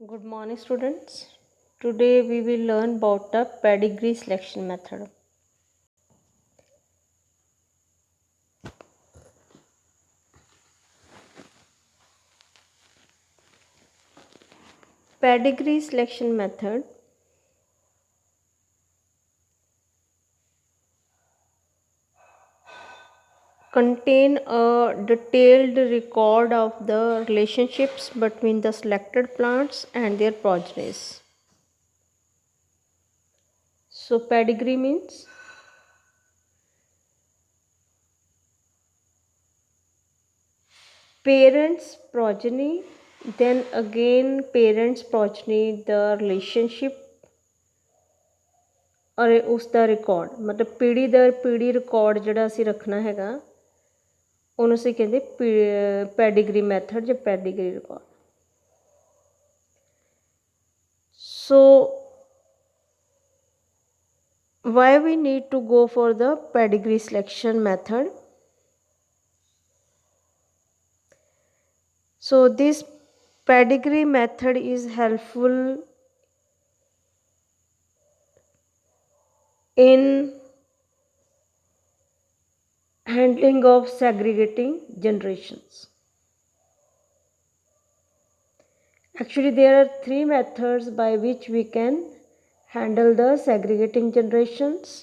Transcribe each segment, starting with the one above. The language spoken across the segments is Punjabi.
Good morning, students. Today we will learn about the pedigree selection method. Pedigree selection method contain a detailed record of the relationships between the selected plants and their progenies. So pedigree means parents progeny, then again parents progeny, the relationship और उसका रिकॉर्ड मतलब पीढ़ी दर पीढ़ी रिकॉर्ड ਜਿਹੜਾ ਅਸੀਂ ਰੱਖਣਾ ਹੈਗਾ ਉਹਨੂੰ ਅਸੀਂ ਕਹਿੰਦੇ ਪੈਡੀਗਰੀ ਮੈਥਡ ਜਾਂ Pedigree record. So why we need to go for the pedigree selection method? So this pedigree method is helpful in handling of segregating generations. Actually there are three methods by which we can handle the segregating generations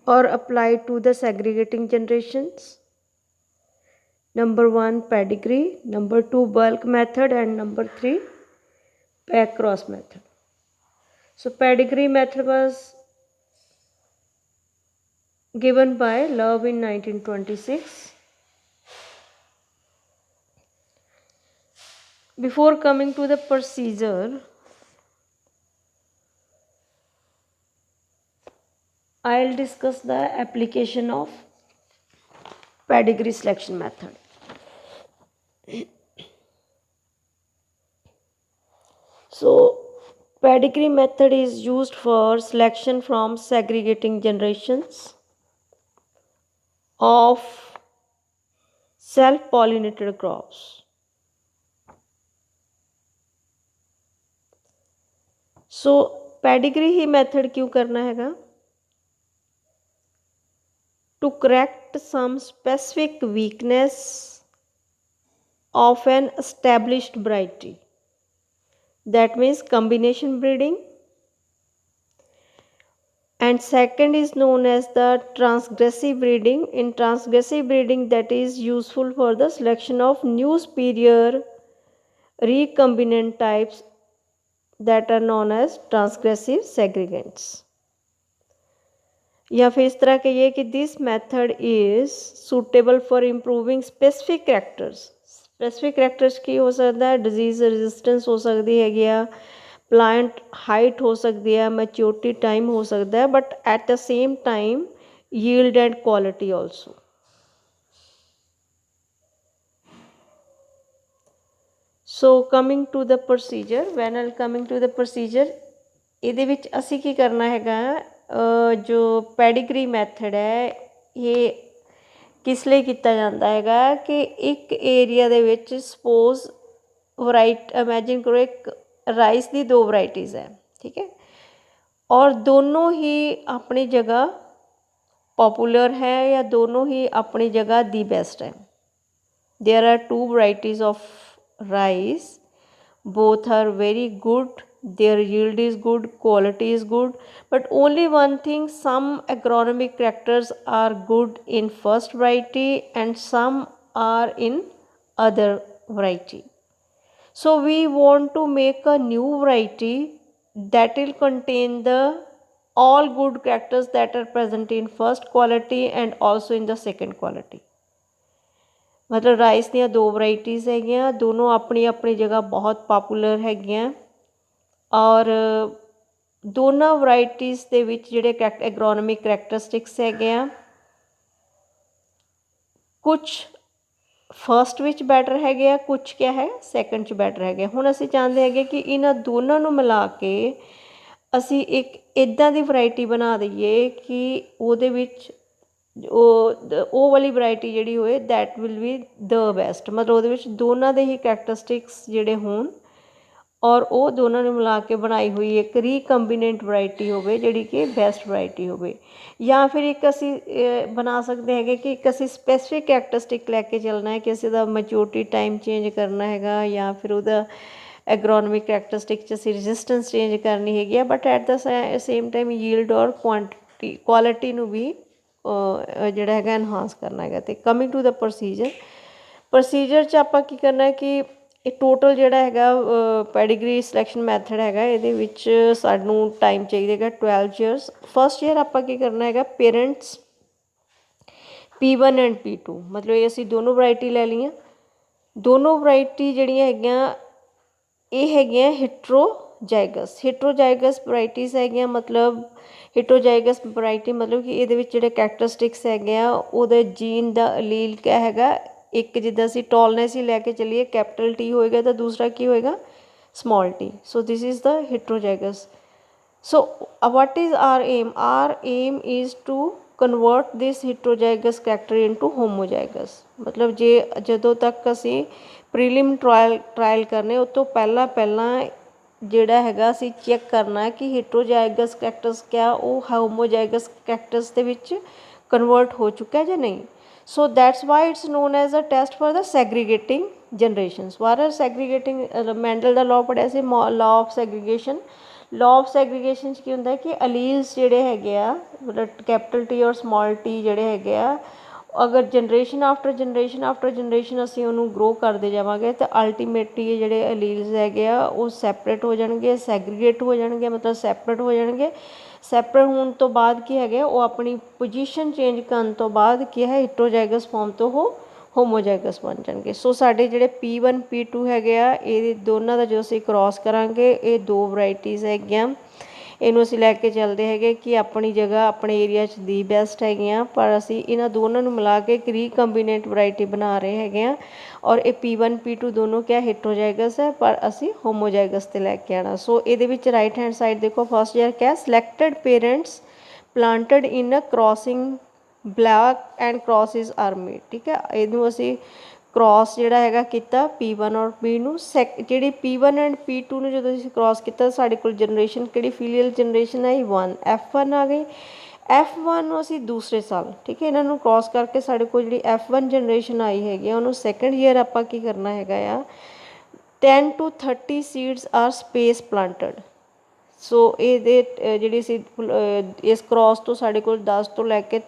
or apply to the segregating generations. Number 1 pedigree, number 2 bulk method, and number 3 pack cross method. So pedigree method was given by Love in 1926. Before coming to the procedure, I'll discuss the application of pedigree selection method. So pedigree method is used for selection from segregating generations of self-pollinated crops. So pedigree he method क्यों करना हैगा? To correct some specific weakness of an established variety. That means combination breeding. And second is known as the transgressive breeding. In transgressive breeding, that is useful for the selection of new superior recombinant types that are known as transgressive segregants. या फिर इस तरह कहिए कि this method is suitable for improving specific characters. Specific characters की हो सकता है डिजीज़ रेजिस्टेंस हो सकती हैगी आ, प्लांट हाइट हो सकती है, मैच्योरिटी टाइम हो सकता है, but at the same time yield and quality also. So coming to the procedure, when I coming to the procedure, ਇਹਦੇ ਵਿੱਚ ਅਸੀਂ ਕੀ ਕਰਨਾ ਹੈਗਾ, जो पैडिग्री मैथड है ये किस लिए किया जाता है कि एक एरिया दे विच सपोज इमेजिन करो एक राइस की 2 वराइटीज़ है, ठीक है, और दोनों ही अपनी जगह पॉपुलर है या दोनों ही अपनी जगह दी बेस्ट है। There are 2 varieties of rice, both are very good, their yield is good, quality is good, but only one thing, some agronomic characters are good in first variety and some are in other variety. So we want to make a new variety that will contain the all good characters that are present in first quality and also in the second quality. मतलब राइस ਦੀਆਂ 2 वराइटीज़ हैगियां, दोनों अपनी अपनी जगह बहुत पॉपुलर हैगियां और दोनों वराइटीज़ ਦੇ ਵਿੱਚ ਜਿਹੜੇ ਐਗਰੋਨੋਮਿਕ ਕਰੈਕਟਰਿਸਟਿਕਸ ਹੈਗੇ ਆ, ਕੁਝ ਫਸਟ ਵਿੱਚ ਬੈਟਰ ਹੈਗੇ ਆ, ਕੁਝ ਕਿਆ ਹੈ ਸੈਕੰਡ 'ਚ ਬੈਟਰ ਹੈਗੇ। ਹੁਣ ਅਸੀਂ ਚਾਹੁੰਦੇ ਹੈਗੇ ਕਿ ਇਹਨਾਂ ਦੋਨਾਂ ਨੂੰ ਮਿਲਾ ਕੇ ਅਸੀਂ ਇੱਕ ਇੱਦਾਂ ਦੀ ਵਰਾਇਟੀ ਬਣਾ ਦਈਏ ਕਿ ਉਹਦੇ ਵਿੱਚ ਉਹ ਵਾਲੀ ਵਰਾਇਟੀ ਜਿਹੜੀ ਹੋਏ that will be the best, ਮਤਲਬ ਉਹਦੇ ਵਿੱਚ ਦੋਨਾਂ ਦੇ ਹੀ ਕਰੈਕਟਰਿਸਟਿਕਸ ਜਿਹੜੇ ਹੋਣ ਔਰ ਉਹ ਦੋਨਾਂ ਨੂੰ ਮਿਲਾ ਕੇ ਬਣਾਈ ਹੋਈ ਇੱਕ ਰੀਕੰਬੀਨੈਂਟ ਵਰਾਇਟੀ ਹੋਵੇ ਜਿਹੜੀ ਕਿ ਬੈਸਟ ਵਰਾਇਟੀ ਹੋਵੇ। ਜਾਂ ਫਿਰ ਇੱਕ ਅਸੀਂ ਬਣਾ ਸਕਦੇ ਹੈਗੇ ਕਿ ਇੱਕ ਅਸੀਂ ਸਪੈਸੀਫਿਕ ਕਰੈਕਟਰਿਸਟਿਕ ਲੈ ਕੇ ਚੱਲਣਾ ਹੈ ਕਿ ਅਸੀਂ ਉਹਦਾ ਮੈਚਿਓਰਟੀ ਟਾਈਮ ਚੇਂਜ ਕਰਨਾ ਹੈਗਾ ਜਾਂ ਫਿਰ ਉਹਦਾ ਐਗਰੋਨੋਮਿਕ ਕਰੈਕਟਰਿਸਟਿਕ 'ਚ ਅਸੀਂ ਰੈਜ਼ਿਸਟੈਂਸ ਚੇਂਜ ਕਰਨੀ ਹੈਗੀ ਆ, but at the same time yield ਔਰ ਕੁਆਲਿਟੀ ਨੂੰ ਵੀ ਜਿਹੜਾ ਹੈਗਾ ਐਨਹਾਂਸ ਕਰਨਾ ਹੈਗਾ। ਅਤੇ ਕਮਿੰਗ ਟੂ ਦਾ ਪ੍ਰੋਸੀਜਰ 'ਚ ਆਪਾਂ ਕੀ ਕਰਨਾ ਹੈ ਕਿ ਇਹ ਟੋਟਲ ਜਿਹੜਾ ਹੈਗਾ ਪੈਡੀਗਰੀ ਸਿਲੈਕਸ਼ਨ ਮੈਥਡ ਹੈਗਾ ਇਹਦੇ ਵਿੱਚ ਸਾਨੂੰ ਟਾਈਮ ਚਾਹੀਦਾ ਹੈਗਾ 12 ਈਅਰਸ। ਫਸਟ ਈਅਰ ਆਪਾਂ ਕੀ ਕਰਨਾ ਹੈਗਾ ਪੇਰੈਂਟਸ P1 ਐਂਡ P2, ਮਤਲਬ ਇਹ ਅਸੀਂ ਦੋਨੋਂ ਵਰਾਇਟੀ ਲੈ ਲਈਆਂ। ਦੋਨੋਂ ਵਰਾਇਟੀ ਜਿਹੜੀਆਂ ਹੈਗੀਆਂ ਇਹ ਹੈਗੀਆਂ ਹੀਟਰੋਜਾਈਗਸ ਵਰਾਇਟੀਜ਼ ਹੈਗੀਆਂ। ਮਤਲਬ ਹੀਟਰੋਜਾਈਗਸ ਵਰਾਇਟੀ ਮਤਲਬ ਕਿ ਇਹਦੇ ਵਿੱਚ ਜਿਹੜੇ ਕਰੈਕਟਰਿਸਟਿਕਸ ਹੈਗੇ ਆ ਉਹਦੇ ਜੀਨ ਦਾ ਅਲੀਲ ਕਿਆ ਹੈਗਾ, ਇੱਕ ਜਿੱਦਾਂ ਅਸੀਂ ਟੋਲਨੈਸ ਹੀ ਲੈ ਕੇ ਚੱਲੀਏ ਕੈਪੀਟਲ T ਹੋਏਗਾ ਤਾਂ ਦੂਸਰਾ ਕੀ ਹੋਏਗਾ small t, so this is the heterozygous. So what is our aim? Our aim is to convert this heterozygous character into homozygous। ਮਤਲਬ ਜਦੋਂ ਤੱਕ ਅਸੀਂ ਪ੍ਰੀਲਿਮ ਟਰਾਇਲ ਕਰਨੇ ਉਸ ਤੋਂ ਪਹਿਲਾਂ ਜਿਹੜਾ ਹੈਗਾ ਅਸੀਂ ਚੈੱਕ ਕਰਨਾ ਕਿ ਹੀਟਰੋਜਾਈਗਸ ਕਰੈਕਟਰਸ ਕਿਆ ਉਹ ਹੋਮੋਜਾਈਗਸ ਕਰੈਕਟਰਸ ਦੇ ਵਿੱਚ ਕਨਵਰਟ ਹੋ ਚੁੱਕਾ ਜਾਂ ਨਹੀਂ। So that's why it's known as a test for the segregating generations. ਵਾਰ ਸੈਗਰੀਗੇਟਿੰਗ ਮੈਂਡਲ ਦਾ ਲਾਅ ਪੜ੍ਹਿਆ ਸੀ, law of segregation. Law of segregation 'ਚ ਕੀ ਹੁੰਦਾ ਕਿ ਅਲੀਲਸ ਜਿਹੜੇ ਹੈਗੇ ਆ ਮਤਲਬ ਕੈਪੀਟਲ T ਔਰ ਸਮਾਲ t ਜਿਹੜੇ ਹੈਗੇ ਆ ਅਗਰ ਜਨਰੇਸ਼ਨ ਆਫਟਰ ਜਨਰੇਸ਼ਨ ਅਸੀਂ ਉਹਨੂੰ ਗਰੋ ਕਰਦੇ ਜਾਵਾਂਗੇ ਤਾਂ ਅਲਟੀਮੇਟਲੀ ਇਹ ਜਿਹੜੇ ਅਲੀਲਸ ਹੈਗੇ ਆ ਉਹ ਸੈਪਰੇਟ ਹੋ ਜਾਣਗੇ, ਸੈਗਰੀਗੇਟ ਹੋ ਜਾਣਗੇ, ਮਤਲਬ ਸੈਪਰੇਟ ਹੋ ਜਾਣਗੇ। ਸੈਪਰੇਟ ਹੋਣ ਤੋਂ ਬਾਅਦ ਕੀ ਹੈਗੇ ਉਹ ਆਪਣੀ ਪੋਜੀਸ਼ਨ ਚੇਂਜ ਕਰਨ ਤੋਂ ਬਾਅਦ ਕੀ ਹੈ ਹੀਟਰੋਜਾਈਗਸ ਫਾਰਮ ਤੋਂ ਉਹ ਹੋਮੋਜਾਈਗਸ ਬਣ ਜਾਣਗੇ। ਸੋ ਸਾਡੇ ਜਿਹੜੇ P1 P2 ਹੈਗੇ ਆ ਇਹ ਦੋਨਾਂ ਦਾ ਜੋ ਅਸੀਂ ਕ੍ਰੋਸ ਕਰਾਂਗੇ ਇਹ ਦੋ ਵਰਾਇਟੀਜ਼ ਹੈਗੀਆਂ। ਇਹਨੂੰ ਅਸੀਂ ਲੈ ਕੇ ਚੱਲਦੇ ਹੈਗੇ ਕਿ ਆਪਣੀ ਜਗ੍ਹਾ ਆਪਣੇ ਏਰੀਆ 'ਚ ਦੀ ਬੈਸਟ ਹੈਗੀਆਂ, ਪਰ ਅਸੀਂ ਇਹਨਾਂ ਦੋਨਾਂ ਨੂੰ ਮਿਲਾ ਕੇ ਇੱਕ ਰੀਕੰਬੀਨੈਂਟ ਵਰਾਇਟੀ ਬਣਾ ਰਹੇ ਹੈਗੇ ਆ। ਔਰ ਇਹ P1 P2 ਦੋਨੋਂ ਕਿਆ ਹੀਟਰੋਜਾਈਗਸ ਹੈ ਪਰ ਅਸੀਂ ਹੋਮੋਜਾਈਗਸ 'ਤੇ ਲੈ ਕੇ ਆਉਣਾ। ਸੋ ਇਹਦੇ ਵਿੱਚ ਰਾਈਟ ਹੈਂਡ ਸਾਈਡ ਦੇਖੋ ਫਸਟ ਈਅਰ ਕਿਆ selected parents planted in a crossing block and crosses are made. ਠੀਕ ਹੈ, ਇਹਨੂੰ ਅਸੀਂ ਕ੍ਰੋਸ ਜਿਹੜਾ ਹੈਗਾ ਕੀਤਾ P1 ਔਰ P ਨੂੰ ਜਿਹੜੀ P1 ਐਂਡ P2 ਨੂੰ ਜਦੋਂ ਅਸੀਂ ਕ੍ਰੋਸ ਕੀਤਾ ਸਾਡੇ ਕੋਲ ਜਨਰੇਸ਼ਨ ਕਿਹੜੀ ਫੀਲੀਅਲ ਜਨਰੇਸ਼ਨ ਆਈ 1 F1 ਆ ਗਈ। F1 ਨੂੰ ਅਸੀਂ ਦੂਸਰੇ ਸਾਲ ਠੀਕ ਹੈ ਇਹਨਾਂ ਨੂੰ ਕ੍ਰੋਸ ਕਰਕੇ ਸਾਡੇ ਕੋਲ ਜਿਹੜੀ F1 ਜਨਰੇਸ਼ਨ ਆਈ ਹੈਗੀ ਆ ਉਹਨੂੰ ਸੈਕਿੰਡ ਈਅਰ ਆਪਾਂ ਕੀ ਕਰਨਾ ਹੈਗਾ ਆ 10 to 30 seeds are space planted. So ਇਹਦੇ ਜਿਹੜੀ ਸੀ ਇਸ ਕ੍ਰੋਸ ਤੋਂ ਸਾਡੇ ਕੋਲ 10 ਤੋਂ ਲੈ ਕੇ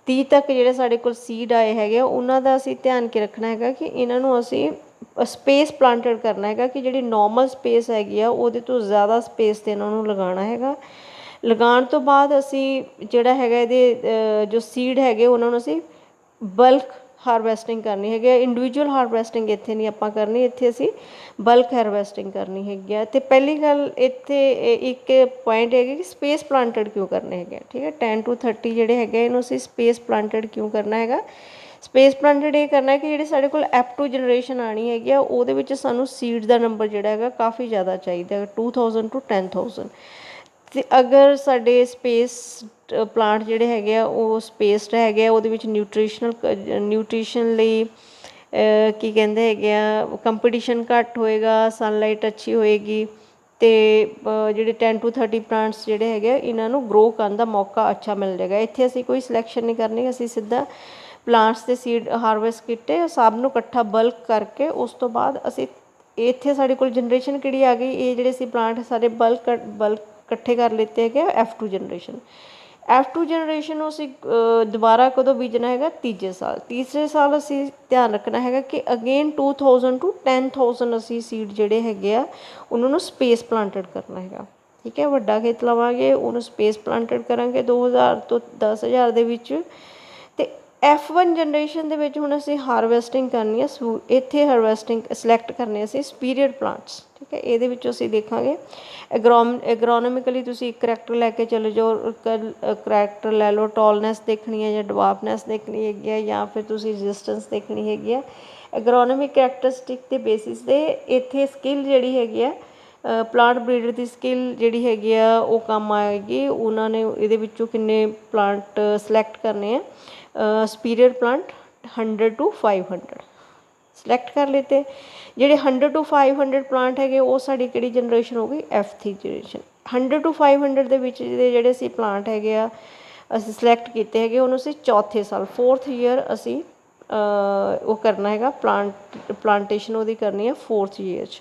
30 ਤੱਕ ਜਿਹੜੇ ਸਾਡੇ ਕੋਲ ਸੀਡ ਆਏ ਹੈਗੇ ਉਹਨਾਂ ਦਾ ਅਸੀਂ ਧਿਆਨ ਕੇ ਰੱਖਣਾ ਹੈਗਾ ਕਿ ਇਹਨਾਂ ਨੂੰ ਅਸੀਂ ਸਪੇਸ ਪਲਾਂਟਡ ਕਰਨਾ ਹੈਗਾ ਕਿ ਜਿਹੜੀ ਨੋਰਮਲ ਸਪੇਸ ਹੈਗੀ ਆ ਉਹਦੇ ਤੋਂ ਜ਼ਿਆਦਾ ਸਪੇਸ 'ਤੇ ਇਹਨਾਂ ਨੂੰ ਲਗਾਉਣਾ ਹੈਗਾ। ਲਗਾਉਣ ਤੋਂ ਬਾਅਦ ਅਸੀਂ ਜਿਹੜਾ ਹੈਗਾ ਇਹਦੇ ਜੋ ਸੀਡ ਹੈਗੇ ਉਹਨਾਂ ਨੂੰ ਅਸੀਂ ਬਲਕ ਹਾਰਵੈਸਟਿੰਗ ਕਰਨੀ ਹੈਗੀ ਆ। ਇੰਡੀਵਿਜੂਅਲ ਹਾਰਵੈਸਟਿੰਗ ਇੱਥੇ ਨਹੀਂ ਆਪਾਂ ਕਰਨੀ, ਇੱਥੇ ਅਸੀਂ ਬਲਕ ਹਾਰਵੈਸਟਿੰਗ ਕਰਨੀ ਹੈਗੀ ਆ। ਅਤੇ ਪਹਿਲੀ ਗੱਲ ਇੱਥੇ ਇੱਕ ਪੁਆਇੰਟ ਹੈਗਾ ਕਿ ਸਪੇਸ ਪਲਾਂਟਡ ਕਿਉਂ ਕਰਨੇ ਹੈਗੇ ਠੀਕ ਹੈ 10 to 30 ਜਿਹੜੇ ਹੈਗੇ ਇਹਨੂੰ ਅਸੀਂ ਸਪੇਸ ਪਲਾਂਟਡ ਕਿਉਂ ਕਰਨਾ ਹੈਗਾ। ਸਪੇਸ ਪਲਾਂਟਡ ਇਹ ਕਰਨਾ ਕਿ ਜਿਹੜੀ ਸਾਡੇ ਕੋਲ F2 ਜਨਰੇਸ਼ਨ ਆਉਣੀ ਹੈਗੀ ਆ ਉਹਦੇ ਵਿੱਚ ਸਾਨੂੰ ਸੀਡ ਦਾ ਨੰਬਰ ਜਿਹੜਾ ਹੈਗਾ ਕਾਫੀ ਜ਼ਿਆਦਾ ਚਾਹੀਦਾ 2000 to 10000। ਅਤੇ ਅਗਰ ਸਾਡੇ ਸਪੇਸ ਪਲਾਂਟ ਜਿਹੜੇ ਹੈਗੇ ਆ ਉਹ ਸਪੇਸਡ ਹੈਗੇ ਆ ਉਹਦੇ ਵਿੱਚ ਨਿਊਟ੍ਰੀਸ਼ਨ ਲਈ ਕੀ ਕਹਿੰਦੇ ਹੈਗੇ ਆ ਕੰਪੀਟੀਸ਼ਨ ਘੱਟ ਹੋਏਗਾ, ਸਨਲਾਈਟ ਅੱਛੀ ਹੋਏਗੀ ਅਤੇ ਜਿਹੜੇ 10 to 30 ਪਲਾਂਟਸ ਜਿਹੜੇ ਹੈਗੇ ਆ ਇਹਨਾਂ ਨੂੰ ਗਰੋ ਕਰਨ ਦਾ ਮੌਕਾ ਅੱਛਾ ਮਿਲ ਜਾਏਗਾ। ਇੱਥੇ ਅਸੀਂ ਕੋਈ ਸਿਲੈਕਸ਼ਨ ਨਹੀਂ ਕਰਨੀ, ਅਸੀਂ ਸਿੱਧਾ ਪਲਾਂਟਸ ਦੇ ਸੀਡ ਹਾਰਵੈਸਟ ਕੀਤੇ ਸਭ ਨੂੰ ਇਕੱਠਾ ਬਲਕ ਕਰਕੇ ਉਸ ਤੋਂ ਬਾਅਦ ਅਸੀਂ ਇੱਥੇ ਸਾਡੇ ਕੋਲ ਜਨਰੇਸ਼ਨ ਕਿਹੜੀ ਆ ਗਈ ਇਹ ਜਿਹੜੇ ਅਸੀਂ ਪਲਾਂਟ ਸਾਰੇ ਬਲਕ ਇਕੱਠੇ ਕਰ ਲਿੱਤੇ ਹੈਗੇ F2 ਜਨਰੇਸ਼ਨ। F2 ਜਨਰੇਸ਼ਨ ਨੂੰ ਅਸੀਂ ਦੁਬਾਰਾ ਕਦੋਂ ਬੀਜਣਾ ਹੈਗਾ ਤੀਜੇ ਸਾਲ ਅਸੀਂ ਧਿਆਨ ਰੱਖਣਾ ਹੈਗਾ ਕਿ ਅਗੇਨ 2000 to 10000 ਅਸੀਂ ਸੀਡ ਜਿਹੜੇ ਹੈਗੇ ਆ ਉਹਨਾਂ ਨੂੰ ਸਪੇਸ ਪਲਾਂਟਡ ਕਰਨਾ ਹੈਗਾ। ਠੀਕ ਹੈ, ਵੱਡਾ ਖੇਤ ਲਵਾਂਗੇ ਉਹਨੂੰ ਸਪੇਸ ਪਲਾਂਟਡ ਕਰਾਂਗੇ 2000 ਤੋਂ 10000 ਦੇ ਵਿੱਚ। ਅਤੇ F1 ਜਨਰੇਸ਼ਨ ਦੇ ਵਿੱਚ ਹੁਣ ਅਸੀਂ ਹਾਰਵੈਸਟਿੰਗ ਕਰਨੀ ਹੈ ਇੱਥੇ ਹਾਰਵੈਸਟਿੰਗ ਸਿਲੈਕਟ ਕਰਨੇ ਅਸੀਂ ਸੁਪੀਰੀਅਰ ਪਲਾਂਟਸ। ਠੀਕ ਹੈ, ਇਹਦੇ ਵਿੱਚੋਂ ਅਸੀਂ ਦੇਖਾਂਗੇ ਐਗਰੋਨੋਮਿਕਲੀ ਤੁਸੀਂ ਇੱਕ ਕਰੈਕਟਰ ਲੈ ਕੇ ਚਲੇ ਜਾਓ, ਕਰੈਕਟਰ ਲੈ ਲਓ ਟੋਲਨੈਸ ਦੇਖਣੀ ਹੈ ਜਾਂ ਡਵਾਰਫਨੈਸ ਦੇਖਣੀ ਹੈਗੀ ਹੈ ਜਾਂ ਫਿਰ ਤੁਸੀਂ ਰੈਜ਼ਿਸਟੈਂਸ ਦੇਖਣੀ ਹੈਗੀ ਹੈ। ਐਗਰੋਨੋਮਿਕ ਕਰੈਕਟਰਿਸਟਿਕ ਦੇ ਬੇਸਿਸ 'ਤੇ ਇੱਥੇ ਸਕਿੱਲ ਜਿਹੜੀ ਹੈਗੀ ਹੈ ਪਲਾਂਟ ਬਰੀਡਰ ਦੀ ਸਕਿੱਲ ਜਿਹੜੀ ਹੈਗੀ ਆ ਉਹ ਕੰਮ ਆਏਗੀ। ਉਹਨਾਂ ਨੇ ਇਹਦੇ ਵਿੱਚੋਂ ਕਿੰਨੇ ਪਲਾਂਟ ਸਿਲੈਕਟ ਕਰਨੇ ਆ, ਸੁਪੀਰੀਅਰ ਪਲਾਂਟ 100 to 500 ਸਿਲੈਕਟ ਕਰ ਲਿੱਤੇ। ਜਿਹੜੇ 100 to 500 ਪਲਾਂਟ ਹੈਗੇ ਉਹ ਸਾਡੀ ਕਿਹੜੀ ਜਨਰੇਸ਼ਨ ਹੋ ਗਈ, F3 ਜਨਰੇਸ਼ਨ। 100 to 500 ਦੇ ਵਿੱਚ ਜਿਹੜੇ ਅਸੀਂ ਪਲਾਂਟ ਹੈਗੇ ਆ ਅਸੀਂ ਸਿਲੈਕਟ ਕੀਤੇ ਹੈਗੇ, ਉਹਨੂੰ ਅਸੀਂ ਚੌਥੇ ਸਾਲ 4th ਈਅਰ ਅਸੀਂ ਉਹ ਕਰਨਾ ਹੈਗਾ, ਪਲਾਂਟੇਸ਼ਨ ਉਹਦੀ ਕਰਨੀ ਹੈ 4th ਈਅਰ 'ਚ।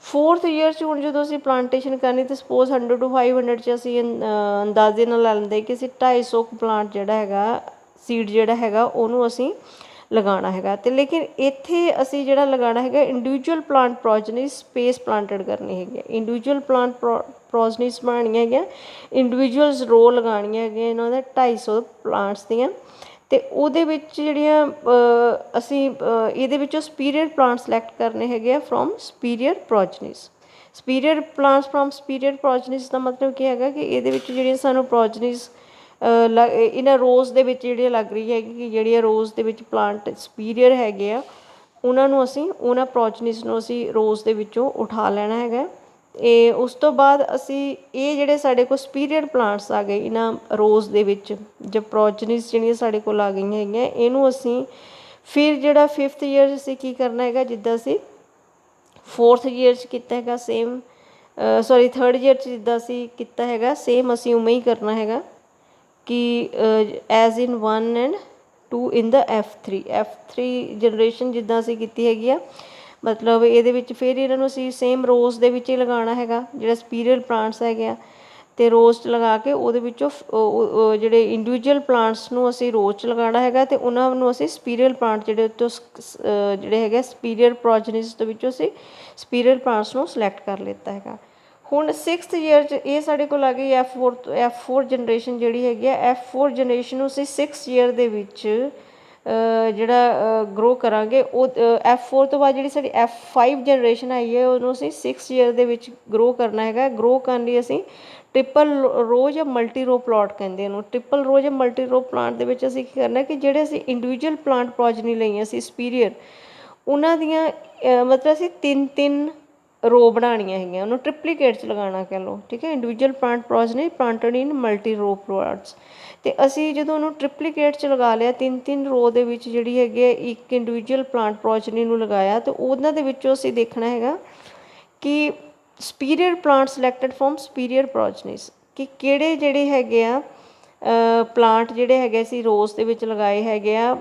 4th ਈਅਰ 'ਚ ਹੁਣ ਜਦੋਂ ਅਸੀਂ ਪਲਾਂਟੇਸ਼ਨ ਕਰਨੀ ਤਾਂ ਸਪੋਜ਼ 100 to 500 'ਚ ਅਸੀਂ ਅੰਦਾਜ਼ੇ ਨਾਲ ਲੈ ਲੈਂਦੇ ਕਿ ਅਸੀਂ 250 ਪਲਾਂਟ ਜਿਹੜਾ ਹੈਗਾ ਸੀਡ ਜਿਹੜਾ ਹੈਗਾ ਉਹਨੂੰ ਅਸੀਂ ਲਗਾਉਣਾ ਹੈਗਾ। ਅਤੇ ਲੇਕਿਨ ਇੱਥੇ ਅਸੀਂ ਜਿਹੜਾ ਲਗਾਉਣਾ ਹੈਗਾ ਇੰਡੀਵਿਜੂਅਲ ਪਲਾਂਟ ਪ੍ਰੋਜਨੀਸ ਸਪੇਸ ਪਲਾਂਟਡ ਕਰਨੀ ਹੈਗੀ, ਇੰਡੀਵਿਜੂਅਲ ਪਲਾਂਟ ਪ੍ਰੋਜਨੀਸ ਬਣਾਉਣੀਆਂ ਹੈਗੀਆਂ, ਇੰਡੀਵਿਜੂਅਲਸ ਰੋ ਲਗਾਉਣੀਆਂ ਹੈਗੀਆਂ ਇਹਨਾਂ ਦੇ 250 ਪਲਾਂਟਸ ਦੀਆਂ। ਅਤੇ ਉਹਦੇ ਵਿੱਚ ਜਿਹੜੀਆਂ ਅਸੀਂ ਇਹਦੇ ਵਿੱਚੋਂ ਸੁਪੀਰੀਅਰ ਪਲਾਂਟ ਸਿਲੈਕਟ ਕਰਨੇ ਹੈਗੇ ਆ from superior progenies. Superior plants from superior progenies ਦਾ ਮਤਲਬ ਕੀ ਹੈਗਾ ਕਿ ਇਹਦੇ ਵਿੱਚ ਜਿਹੜੀਆਂ ਸਾਨੂੰ ਪ੍ਰੋਜਨੀਸ ਇਹਨਾਂ ਰੋਜ਼ ਦੇ ਵਿੱਚ ਜਿਹੜੀਆਂ ਲੱਗ ਰਹੀ ਹੈਗੀ ਕਿ ਜਿਹੜੀਆਂ ਰੋਜ਼ ਦੇ ਵਿੱਚ ਪਲਾਂਟ ਸੁਪੀਰੀਅਰ ਹੈਗੇ ਆ ਉਹਨਾਂ ਨੂੰ ਅਸੀਂ ਉਹਨਾਂ ਪ੍ਰੋਜਨੀਸ ਨੂੰ ਅਸੀਂ ਰੋਜ਼ ਦੇ ਵਿੱਚੋਂ ਉਠਾ ਲੈਣਾ ਹੈਗਾ। ਇਹ ਉਸ ਤੋਂ ਬਾਅਦ ਅਸੀਂ ਇਹ ਜਿਹੜੇ ਸਾਡੇ ਕੋਲ ਸੁਪੀਰੀਅਰ ਪਲਾਂਟਸ ਆ ਗਏ ਇਹਨਾਂ ਰੋਜ਼ ਦੇ ਵਿੱਚ ਜਾਂ ਪ੍ਰੋਜਨੀਸ ਜਿਹੜੀਆਂ ਸਾਡੇ ਕੋਲ ਆ ਗਈਆਂ ਹੈਗੀਆਂ, ਇਹਨੂੰ ਅਸੀਂ ਫਿਰ ਜਿਹੜਾ 5th ਈਅਰ ਅਸੀਂ ਕੀ ਕਰਨਾ ਹੈਗਾ, ਜਿੱਦਾਂ ਅਸੀਂ 4th ਈਅਰ 'ਚ ਕੀਤਾ ਹੈਗਾ ਸੇਮ, 3rd ਈਅਰ 'ਚ ਜਿੱਦਾਂ ਅਸੀਂ ਕੀਤਾ ਹੈਗਾ ਸੇਮ ਅਸੀਂ ਉਵੇਂ ਹੀ ਕਰਨਾ ਹੈਗਾ ਕਿ as in 1 and 2 in the F3 generation ਜਿੱਦਾਂ ਅਸੀਂ ਕੀਤੀ ਹੈਗੀ ਆ। ਮਤਲਬ ਇਹਦੇ ਵਿੱਚ ਫਿਰ ਇਹਨਾਂ ਨੂੰ ਅਸੀਂ ਸੇਮ ਰੋਜ਼ ਦੇ ਵਿੱਚ ਹੀ ਲਗਾਉਣਾ ਹੈਗਾ ਜਿਹੜਾ ਸੁਪੀਰੀਅਰ ਪਲਾਂਟਸ ਹੈਗੇ ਆ, ਅਤੇ ਰੋਜ਼ 'ਚ ਲਗਾ ਕੇ ਉਹਦੇ ਵਿੱਚੋਂ ਜਿਹੜੇ ਇੰਡੀਵਿਜੂਅਲ ਪਲਾਂਟਸ ਨੂੰ ਅਸੀਂ ਰੋਜ਼ 'ਚ ਲਗਾਉਣਾ ਹੈਗਾ ਅਤੇ ਉਹਨਾਂ ਨੂੰ ਅਸੀਂ ਸੁਪੀਰੀਅਰ ਪਲਾਂਟ ਜਿਹੜੇ ਉੱਤੋਂ ਜਿਹੜੇ ਹੈਗੇ ਸੁਪੀਰੀਅਰ ਪ੍ਰੋਜਨੀਸ ਦੇ ਵਿੱਚੋਂ ਅਸੀਂ ਸੁਪੀਰੀਅਰ ਪਲਾਂਟਸ ਨੂੰ ਸਿਲੈਕਟ ਕਰ ਲਿੱਤਾ ਹੈਗਾ। ਹੁਣ 6th ਈਅਰ 'ਚ ਇਹ ਸਾਡੇ ਕੋਲ ਆ ਗਈ F4 ਜਨਰੇਸ਼ਨ ਜਿਹੜੀ ਹੈਗੀ ਆ। F4 ਜਨਰੇਸ਼ਨ ਨੂੰ ਅਸੀਂ 6th ਈਅਰ ਦੇ ਵਿੱਚ ਜਿਹੜਾ ਗਰੋ ਕਰਾਂਗੇ। ਉਹ F4 ਤੋਂ ਬਾਅਦ ਜਿਹੜੀ ਸਾਡੀ F5 ਜਨਰੇਸ਼ਨ ਆਈ ਹੈ ਉਹਨੂੰ ਅਸੀਂ 6th ਈਅਰ ਦੇ ਵਿੱਚ ਗਰੋ ਕਰਨਾ ਹੈਗਾ। ਗਰੋ ਕਰਨ ਲਈ ਅਸੀਂ ਟ੍ਰਿਪਲ ਰੋ ਜਾਂ ਮਲਟੀ ਰੋ ਪਲਾਟ ਕਹਿੰਦੇ ਉਹਨੂੰ। ਟ੍ਰਿਪਲ ਰੋ ਜਾਂ ਮਲਟੀ ਰੋ ਪਲਾਂਟ ਦੇ ਵਿੱਚ ਅਸੀਂ ਕੀ ਕਰਨਾ ਕਿ ਜਿਹੜੇ ਅਸੀਂ ਇੰਡੀਵਿਜੂਅਲ ਪਲਾਂਟ ਪ੍ਰੋਜਨੀ ਲਈਆਂ ਸੀ ਸੁਪੀਰੀਅਰ, ਉਹਨਾਂ ਦੀਆਂ ਮਤਲਬ ਅਸੀਂ 3-3 ਰੋ ਬਣਾਉਣੀਆਂ ਹੈਗੀਆਂ, ਉਹਨੂੰ ਟ੍ਰਿਪਲੀਕੇਟ 'ਚ ਲਗਾਉਣਾ ਕਹਿ ਲਓ, ਠੀਕ ਹੈ। ਇੰਡੀਵਿਜੂਅਲ ਪਲਾਂਟ ਪ੍ਰੋਜਨੀ ਪਲਾਂਟਡ ਇਨ ਮਲਟੀ ਰੋ ਪਲਾਂਟਸ। ਅਤੇ ਅਸੀਂ ਜਦੋਂ ਉਹਨੂੰ ਟ੍ਰਿਪਲੀਕੇਟ 'ਚ ਲਗਾ ਲਿਆ 3-3 ਰੋ ਦੇ ਵਿੱਚ ਜਿਹੜੀ ਹੈਗੀ ਹੈ ਇੱਕ ਇੰਡੀਵਿਜੂਅਲ ਪਲਾਂਟ ਪ੍ਰੋਜਨੀ ਨੂੰ ਲਗਾਇਆ, ਅਤੇ ਉਹਨਾਂ ਦੇ ਵਿੱਚੋਂ ਅਸੀਂ ਦੇਖਣਾ ਹੈਗਾ ਕਿ superior plant selected from superior progenies, ਕਿ ਕਿਹੜੇ ਜਿਹੜੇ ਹੈਗੇ ਆ ਪਲਾਂਟ ਜਿਹੜੇ ਹੈਗੇ ਅਸੀਂ ਰੋਜ਼ ਦੇ ਵਿੱਚ ਲਗਾਏ ਹੈਗੇ ਆ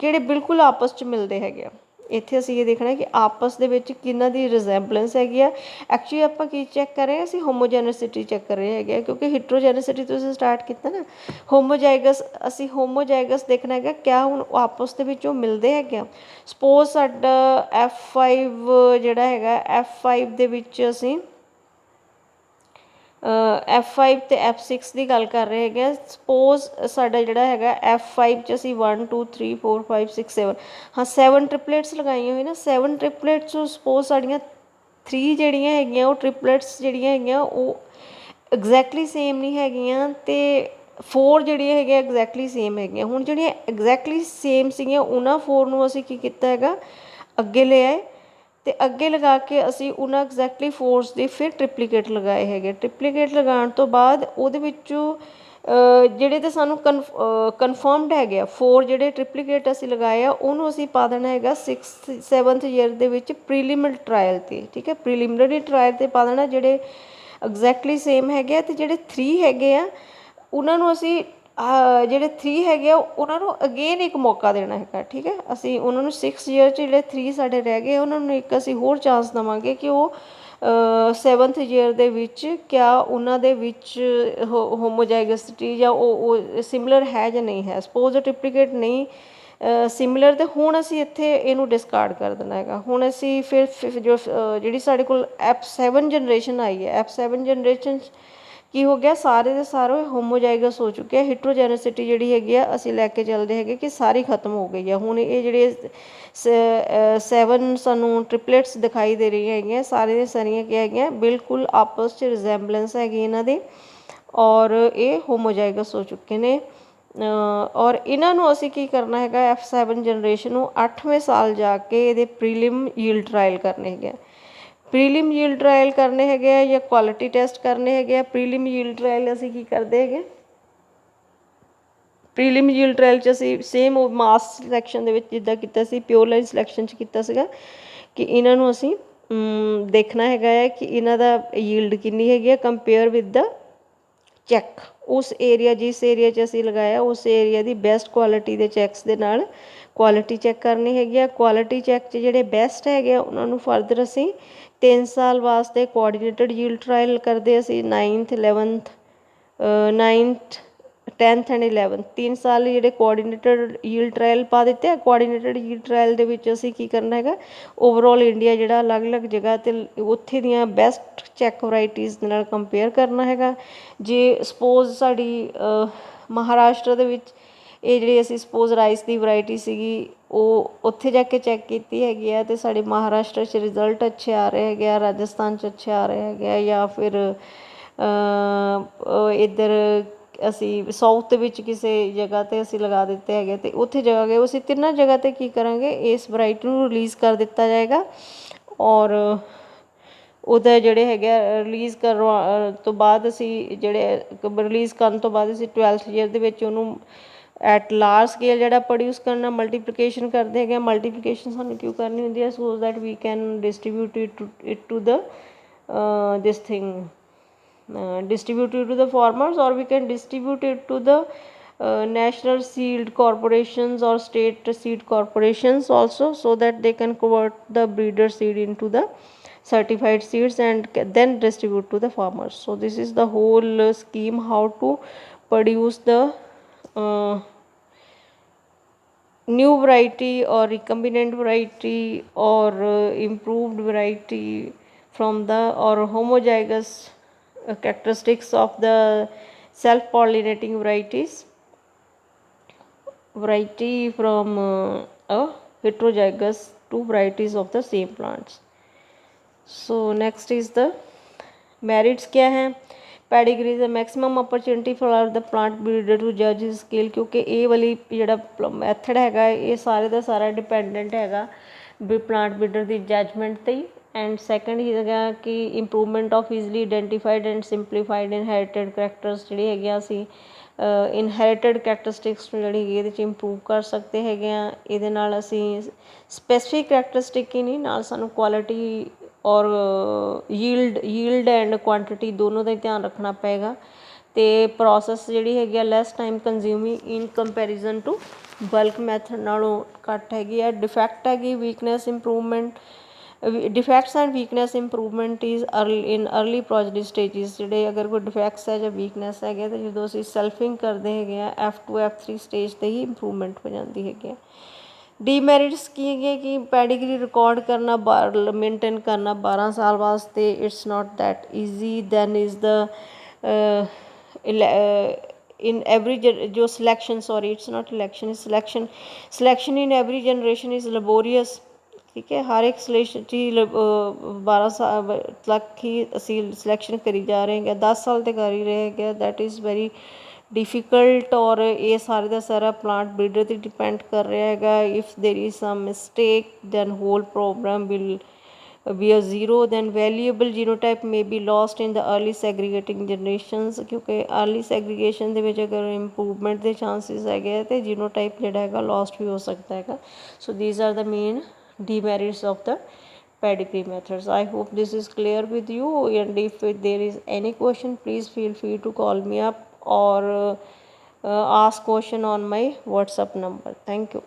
ਕਿਹੜੇ ਬਿਲਕੁਲ ਆਪਸ 'ਚ ਮਿਲਦੇ ਹੈਗੇ ਆ। ਇੱਥੇ ਅਸੀਂ ਇਹ ਦੇਖਣਾ ਕਿ ਆਪਸ ਦੇ ਵਿੱਚ ਕਿਹਨਾਂ ਦੀ ਰਿਜ਼ੈਂਬਲੈਂਸ ਹੈਗੀ ਆ। ਐਕਚੁਅਲੀ ਆਪਾਂ ਕੀ ਚੈੱਕ ਕਰ ਰਹੇ ਹਾਂ, ਅਸੀਂ ਹੋਮੋਜੈਨਿਸਿਟੀ ਚੈੱਕ ਕਰ ਰਹੇ ਹੈਗੇ ਆ, ਕਿਉਂਕਿ ਹੀਟਰੋਜੈਨਿਸਿਟੀ ਤੋਂ ਅਸੀਂ ਸਟਾਰਟ ਕੀਤਾ ਨਾ। ਹੋਮੋਜਾਈਗਸ ਅਸੀਂ ਹੋਮੋਜਾਈਗਸ ਦੇਖਣਾ ਹੈਗਾ ਕਿਆ ਹੁਣ ਆਪਸ ਦੇ ਵਿੱਚ ਉਹ ਮਿਲਦੇ ਹੈਗੇ ਆ। ਸਪੋਜ਼ ਸਾਡਾ F5 ਜਿਹੜਾ ਹੈਗਾ F5 ਦੇ ਵਿੱਚ ਅਸੀਂ F5 ਅਤੇ F6 ਦੀ ਗੱਲ ਕਰ ਰਹੇ ਹੈਗੇ ਆ। ਸਪੋਜ਼ ਸਾਡਾ ਜਿਹੜਾ ਹੈਗਾ F5 'ਚ ਅਸੀਂ 1 2 3 4 5 6 7 ਹਾਂ 7 ਟ੍ਰਿਪਲੇਟਸ ਲਗਾਈਆਂ ਹੋਈ ਨਾ। 7 ਟ੍ਰਿਪਲੇਟਸ ਸਪੋਜ਼ ਸਾਡੀਆਂ 3 ਜਿਹੜੀਆਂ ਹੈਗੀਆਂ ਉਹ ਟ੍ਰਿਪਲੇਟਸ ਜਿਹੜੀਆਂ ਹੈਗੀਆਂ ਉਹ ਐਗਜ਼ੈਕਟਲੀ ਸੇਮ ਨਹੀਂ ਹੈਗੀਆਂ, ਅਤੇ 4 ਜਿਹੜੀਆਂ ਹੈਗੀਆਂ ਐਗਜ਼ੈਕਟਲੀ ਸੇਮ ਹੈਗੀਆਂ। ਹੁਣ ਜਿਹੜੀਆਂ ਐਗਜ਼ੈਕਟਲੀ ਸੇਮ ਸੀਗੀਆਂ ਉਹਨਾਂ 4 ਨੂੰ ਅਸੀਂ ਕੀ ਕੀਤਾ ਹੈਗਾ ਅੱਗੇ ਲੈ ਆਏ, ਅਤੇ ਅੱਗੇ ਲਗਾ ਕੇ ਅਸੀਂ ਉਹਨਾਂ ਐਗਜ਼ੈਕਟਲੀ 4 ਦੇ ਫਿਰ ਟ੍ਰਿਪਲੀਕੇਟ ਲਗਾਏ ਹੈਗੇ। ਟ੍ਰਿਪਲੀਕੇਟ ਲਗਾਉਣ ਤੋਂ ਬਾਅਦ ਉਹਦੇ ਵਿੱਚੋਂ ਜਿਹੜੇ ਤਾਂ ਸਾਨੂੰ ਕਨਫਰਮਡ ਹੈਗੇ ਆ 4 ਜਿਹੜੇ ਟ੍ਰਿਪਲੀਕੇਟ ਅਸੀਂ ਲਗਾਏ ਆ ਉਹਨੂੰ ਅਸੀਂ ਪਾ ਦੇਣਾ ਹੈਗਾ 7th ਈਅਰ ਦੇ ਵਿੱਚ ਪ੍ਰੀਲਿਮਿਨਰੀ ਟਰਾਇਲ 'ਤੇ, ਠੀਕ ਹੈ। ਪ੍ਰੀਲਿਮਿਨਰੀ ਟਰਾਇਲ 'ਤੇ ਪਾ ਦੇਣਾ ਜਿਹੜੇ ਐਗਜ਼ੈਕਟਲੀ ਸੇਮ ਹੈਗੇ ਆ, ਅਤੇ ਜਿਹੜੇ 3 ਹੈਗੇ ਆ ਉਹਨਾਂ ਨੂੰ ਅਸੀਂ ਜਿਹੜੇ 3 ਹੈਗੇ ਆ ਉਹਨਾਂ ਨੂੰ ਅਗੇਨ ਇੱਕ ਮੌਕਾ ਦੇਣਾ ਹੈਗਾ, ਠੀਕ ਹੈ। ਅਸੀਂ ਉਹਨਾਂ ਨੂੰ 6th ਈਅਰ 'ਚ ਜਿਹੜੇ 3 ਸਾਡੇ ਰਹਿ ਗਏ ਉਹਨਾਂ ਨੂੰ ਇੱਕ ਅਸੀਂ ਹੋਰ ਚਾਂਸ ਦੇਵਾਂਗੇ ਕਿ ਉਹ 7th ਈਅਰ ਦੇ ਵਿੱਚ ਕਿਆ ਉਹਨਾਂ ਦੇ ਵਿੱਚ ਹੋਮੋਜਾਈਗਸਿਟੀ ਜਾਂ ਉਹ ਸਿਮਿਲਰ ਹੈ ਜਾਂ ਨਹੀਂ ਹੈ। ਸਪੋਜ਼ ਟ੍ਰਿਪਲੀਕੇਟ ਨਹੀਂ ਸਿਮਿਲਰ, ਅਤੇ ਹੁਣ ਅਸੀਂ ਇੱਥੇ ਇਹਨੂੰ ਡਿਸਕਾਰਡ ਕਰ ਦੇਣਾ ਹੈਗਾ। ਹੁਣ ਅਸੀਂ ਫਿਰ ਜੋ ਜਿਹੜੀ ਸਾਡੇ ਕੋਲ F7 ਜਨਰੇਸ਼ਨ ਆਈ ਹੈ, F7 ਜਨਰੇਸ਼ਨ 'ਚ ਕੀ ਹੋ ਗਿਆ ਸਾਰੇ ਦੇ ਸਾਰੇ ਹੋਮੋਜਾਈਗਸ ਹੋ ਚੁੱਕੇ ਆ। ਹੀਟਰੋਜੈਨਿਸਿਟੀ ਜਿਹੜੀ ਹੈਗੀ ਆ ਅਸੀਂ ਲੈ ਕੇ ਚੱਲਦੇ ਹੈਗੇ ਕਿ ਸਾਰੀ ਖਤਮ ਹੋ ਗਈ ਆ। ਹੁਣ ਇਹ ਜਿਹੜੇ 7 ਸਾਨੂੰ ਟ੍ਰਿਪਲੇਟਸ ਦਿਖਾਈ ਦੇ ਰਹੀਆਂ ਹੈਗੀਆਂ ਸਾਰੇ ਦੀਆਂ ਸਾਰੀਆਂ ਕੀ ਹੈਗੀਆਂ ਬਿਲਕੁਲ ਆਪਸ 'ਚ ਰਿਜ਼ੈਂਬਲੈਂਸ ਹੈਗੀ ਇਹਨਾਂ ਦੀ, ਔਰ ਇਹ ਹੋਮੋਜਾਈਗਸ ਹੋ ਚੁੱਕੇ ਨੇ। ਔਰ ਇਹਨਾਂ ਨੂੰ ਅਸੀਂ ਕੀ ਕਰਨਾ ਹੈਗਾ F7 ਜਨਰੇਸ਼ਨ ਨੂੰ 8ਵੇਂ ਸਾਲ ਜਾ ਕੇ ਇਹਦੇ ਪ੍ਰੀਲਿਮ ਯੀਲਡ ਟਰਾਇਲ ਕਰਨੇ ਹੈਗੇ। ਪ੍ਰੀਲਿਮ ਯੀਲਡ ਟ੍ਰਾਇਲ ਕਰਨੇ ਹੈਗੇ ਆ ਜਾਂ ਕੁਆਲਿਟੀ ਟੈਸਟ ਕਰਨੇ ਹੈਗੇ ਆ। ਪ੍ਰੀਲਿਮ ਯੀਲਡ ਟ੍ਰਾਇਲ ਅਸੀਂ ਕੀ ਕਰਦੇ ਹੈਗੇ, ਪ੍ਰੀਲਿਮ ਯੀਲਡ ਟ੍ਰਾਇਲ 'ਚ ਅਸੀਂ ਸੇਮ ਮਾਸ ਸਿਲੈਕਸ਼ਨ ਦੇ ਵਿੱਚ ਜਿੱਦਾਂ ਕੀਤਾ ਸੀ, ਪਿਓਰ ਲਾਈਨ ਸਿਲੈਕਸ਼ਨ 'ਚ ਕੀਤਾ ਸੀਗਾ ਕਿ ਇਹਨਾਂ ਨੂੰ ਅਸੀਂ ਦੇਖਣਾ ਹੈਗਾ ਹੈ ਕਿ ਇਹਨਾਂ ਦਾ ਯੀਲਡ ਕਿੰਨੀ ਹੈਗੀ ਆ ਕੰਪੇਅਰ ਵਿਦ ਦਾ ਚੈੱਕ। ਉਸ ਏਰੀਆ ਜਿਸ ਏਰੀਆ 'ਚ ਅਸੀਂ ਲਗਾਇਆ ਉਸ ਏਰੀਆ ਦੀ ਬੈਸਟ ਕੁਆਲਿਟੀ ਦੇ ਚੈੱਕਸ ਦੇ ਨਾਲ ਕੁਆਲਿਟੀ ਚੈੱਕ ਕਰਨੀ ਹੈਗੀ ਆ। ਕੁਆਲਿਟੀ ਚੈੱਕ 'ਚ ਜਿਹੜੇ ਬੈਸਟ ਹੈਗੇ ਆ ਉਹਨਾਂ ਨੂੰ ਫਰਦਰ ਅਸੀਂ 3 ਸਾਲ ਵਾਸਤੇ ਕੋਆਰਡੀਨੇਟਡ ਯੀਲਡ ਟ੍ਰਾਇਲ ਕਰਦੇ ਅਸੀਂ 9th 11th 9th 10th and 11th 3 ਸਾਲ ਜਿਹੜੇ ਕੋਆਰਡੀਨੇਟਡ ਯੀਲਡ ਟ੍ਰਾਇਲ ਪਾ ਦਿੱਤੇ ਆ। ਕੋਆਰਡੀਨੇਟਡ ਯੀਲਡ ਟ੍ਰਾਇਲ ਦੇ ਵਿੱਚ ਅਸੀਂ ਕੀ ਕਰਨਾ ਹੈਗਾ, ਓਵਰਆਲ ਇੰਡੀਆ ਜਿਹੜਾ ਅਲੱਗ-ਅਲੱਗ ਜਗ੍ਹਾ 'ਤੇ ਉੱਥੇ ਦੀਆਂ ਬੈਸਟ ਚੈੱਕ ਵਰਾਇਟੀਜ਼ ਦੇ ਨਾਲ ਕੰਪੇਅਰ ਕਰਨਾ ਹੈਗਾ। ਜੇ ਸਪੋਜ਼ ਸਾਡੀ ਮਹਾਰਾਸ਼ਟਰ ਦੇ ਵਿੱਚ ਇਹ ਜਿਹੜੀ ਅਸੀਂ ਸਪੋਜ਼ ਰਾਈਸ ਦੀ ਵਰਾਇਟੀ ਸੀਗੀ ਉਹ ਉੱਥੇ ਜਾ ਕੇ ਚੈੱਕ ਕੀਤੀ ਹੈਗੀ ਆ ਅਤੇ ਸਾਡੇ ਮਹਾਰਾਸ਼ਟਰ 'ਚ ਰਿਜ਼ਲਟ ਅੱਛੇ ਆ ਰਹੇ ਹੈਗੇ ਆ, ਰਾਜਸਥਾਨ 'ਚ ਅੱਛੇ ਆ ਰਹੇ ਹੈਗੇ ਆ, ਜਾਂ ਫਿਰ ਇੱਧਰ ਅਸੀਂ ਸਾਊਥ ਦੇ ਵਿੱਚ ਕਿਸੇ ਜਗ੍ਹਾ 'ਤੇ ਅਸੀਂ ਲਗਾ ਦਿੱਤੇ ਹੈਗੇ ਅਤੇ ਉੱਥੇ ਜਗ੍ਹਾ ਗਏ ਅਸੀਂ ਤਿੰਨਾਂ ਜਗ੍ਹਾ 'ਤੇ ਕੀ ਕਰਾਂਗੇ, ਇਸ ਵਰਾਇਟੀ ਨੂੰ ਰਿਲੀਜ਼ ਕਰ ਦਿੱਤਾ ਜਾਏਗਾ। ਔਰ ਉਹਦਾ ਜਿਹੜੇ ਹੈਗੇ ਆ ਰਿਲੀਜ਼ ਕਰਵਾ ਤੋਂ ਬਾਅਦ ਅਸੀਂ ਜਿਹੜੇ ਰਿਲੀਜ਼ ਕਰਨ ਤੋਂ ਬਾਅਦ ਅਸੀਂ 12th ਈਅਰ ਦੇ ਵਿੱਚ ਉਹਨੂੰ ਐਟ ਲਾਰਜ ਸਕੇਲ ਜਿਹੜਾ ਪ੍ਰੋਡਿਊਸ ਕਰਨਾ, ਮਲਟੀਪਲੀਕੇਸ਼ਨ ਕਰਦੇ ਹੈਗੇ ਆ। ਮਲਟੀਪਲੀਕੇਸ਼ਨ ਸਾਨੂੰ ਕਿਉਂ ਕਰਨੀ ਹੁੰਦੀ ਹੈ, so that we can distribute it to the this thing distribute it to the farmers, or we can distribute it to the national seed corporations or state seed corporations also, so that they can convert the breeder seed into the certified seeds and then distribute to the farmers. So this is the whole scheme how to produce the new variety or recombinant variety or improved variety from the or homozygous characteristics of the self-pollinating variety from a heterozygous two varieties of the same plants. So next is the merits क्या है, ਪੈਡੀਗਰੀ ਦਾ maximum opportunity for the plant breeder to ਜੱਜ ਹਿਸ ਸਕਿੱਲ, ਕਿਉਂਕਿ ਇਹ ਵਾਲੀ ਜਿਹੜਾ ਮੈਥਡ ਹੈਗਾ ਇਹ ਸਾਰੇ ਦਾ ਸਾਰਾ ਡਿਪੈਂਡੈਂਟ ਹੈਗਾ ਵੀ ਪਲਾਂਟ ਬਰੀਡਰ ਦੀ ਜੱਜਮੈਂਟ 'ਤੇ ਹੀ। ਐਂਡ ਸੈਕੰਡ ਹੈਗਾ ਕਿ improvement of easily identified and simplified inherited characters ਜਿਹੜੇ ਹੈਗੇ ਆ ਅਸੀਂ ਇਨਹੈਰੀਟਡ ਕਰੈਕਟਰਿਸਟਿਕਸ ਨੂੰ ਜਿਹੜੀ ਹੈਗੀ ਇਹਦੇ 'ਚ ਇੰਪਰੂਵ ਕਰ ਸਕਦੇ ਹੈਗੇ ਆ। ਇਹਦੇ ਨਾਲ ਅਸੀਂ ਸਪੈਸੀਫਿਕ ਕਰੈਕਟਰਿਸਟਿਕ ਹੀ ਨਹੀਂ, ਨਾਲ ਸਾਨੂੰ ਕੁਆਲਿਟੀ ਔਰ ਯੀਲਡ ਐਂਡ ਕੁਆਂਟਿਟੀ ਦੋਨੋਂ ਦਾ ਹੀ ਧਿਆਨ ਰੱਖਣਾ ਪਏਗਾ। ਅਤੇ ਪ੍ਰੋਸੈਸ ਜਿਹੜੀ ਹੈਗੀ ਆ less time consuming in comparison to bulk method ਨਾਲੋਂ ਘੱਟ ਹੈਗੀ ਆ। ਡਿਫੈਕਟ ਹੈਗੀ weakness improvement, defects and weakness improvement is early progeny stages. ਜਿਹੜੇ ਅਗਰ ਕੋਈ ਡਿਫੈਕਟਸ ਹੈ ਜਾਂ ਵੀਕਨੈਸ ਹੈਗੇ ਤਾਂ ਜਦੋਂ ਅਸੀਂ ਸੈਲਫਿੰਗ ਕਰਦੇ ਹੈਗੇ ਆ F2 F3 ਸਟੇਜ 'ਤੇ ਹੀ ਇੰਪਰੂਵਮੈਂਟ ਹੋ ਜਾਂਦੀ ਹੈਗੀ ਆ। ਡੀਮੈਰਿਟਸ ਕੀ ਹੈਗੇ ਕਿ ਪੈਡੀਗਰੀ ਰਿਕਾਰਡ ਕਰਨਾ ਮੇਨਟੇਨ ਕਰਨਾ 12 ਸਾਲ ਵਾਸਤੇ it's not that easy. Then is the in every ਜੋ selection sorry it's not election is selection in every generation is laborious। ਠੀਕ ਹੈ, ਹਰ ਇੱਕ ਸਿਲੈਕਸ਼ਨ 'ਚ 12 ਸਾਲ ਤੱਕ ਹੀ ਅਸੀਂ ਸਿਲੈਕਸ਼ਨ ਕਰੀ ਜਾ ਰਹੇ ਹੈਗੇ, 10 ਸਾਲ 'ਤੇ ਕਰ ਹੀ ਰਹੇ ਹੈਗੇ। ਦੈਟ ਇਜ਼ ਵੈਰੀ ਡਿਫੀਕਲਟ ਔਰ ਇਹ ਸਾਰੇ ਦਾ ਸਾਰਾ ਪਲਾਂਟ ਬਰੀਡਰ 'ਤੇ ਡਿਪੈਂਡ ਕਰ ਰਿਹਾ ਹੈਗਾ। If there is some mistake then whole programme will be a zero, then valuable genotype may be lost in the early segregating generations। ਕਿਉਂਕਿ early segregation ਦੇ ਵਿੱਚ ਅਗਰ ਇੰਪਰੂਵਮੈਂਟ ਦੇ ਚਾਂਸਿਸ ਹੈਗੇ ਤੇ ਜੀਨੋਟਾਈਪ ਜਿਹੜਾ ਹੈਗਾ ਲੋਸਟ ਵੀ ਹੋ ਸਕਦਾ ਹੈਗਾ। ਸੋ these are the main demerits of the pedigree methods। I hope this is clear with you, and if there is any question please feel free to call me up or ask question on my WhatsApp number। Thank you।